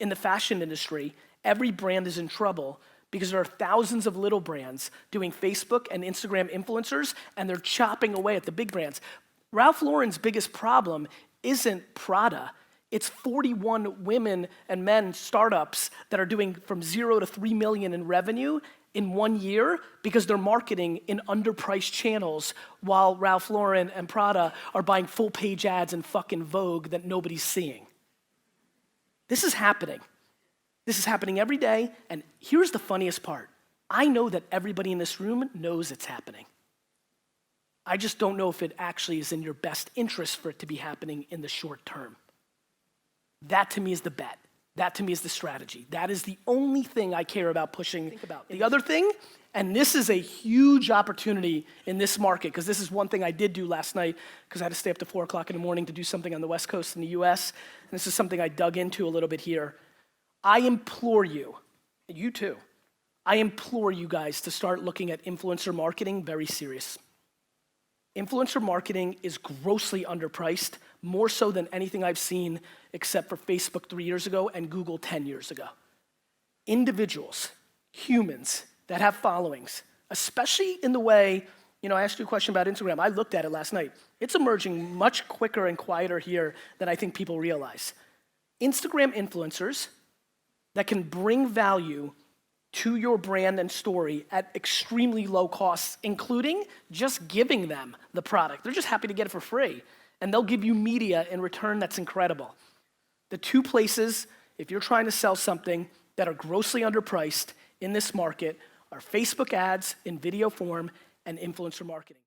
in the fashion industry, every brand is in trouble because there are thousands of little brands doing Facebook and Instagram influencers, and they're chopping away at the big brands. Ralph Lauren's biggest problem isn't Prada. It's 41 women and men startups that are doing from 0 to 3 million in revenue in 1 year because they're marketing in underpriced channels while Ralph Lauren and Prada are buying full page ads in fucking Vogue that nobody's seeing. This is happening. This is happening every day, and here's the funniest part. I know that everybody in this room knows it's happening. I just don't know if it actually is in your best interest for it to be happening in the short term. That to me is the bet. That to me is the strategy. That is the only thing I care about pushing. Think about the other thing, and this is a huge opportunity in this market, because this is one thing I did do last night, because I had to stay up to 4 o'clock in the morning to do something on the West Coast in the US, and this is something I dug into a little bit here. I implore you, and you too, I implore you guys to start looking at influencer marketing very serious. Influencer marketing is grossly underpriced, more so than anything I've seen except for Facebook 3 years ago and Google 10 years ago. Individuals, humans that have followings, especially in the way, I asked you a question about Instagram. I looked at it last night. It's emerging much quicker and quieter here than I think people realize. Instagram influencers that can bring value to your brand and story at extremely low costs, including just giving them the product. They're just happy to get it for free, and they'll give you media in return that's incredible. The two places, if you're trying to sell something that are grossly underpriced in this market, are Facebook ads in video form and influencer marketing.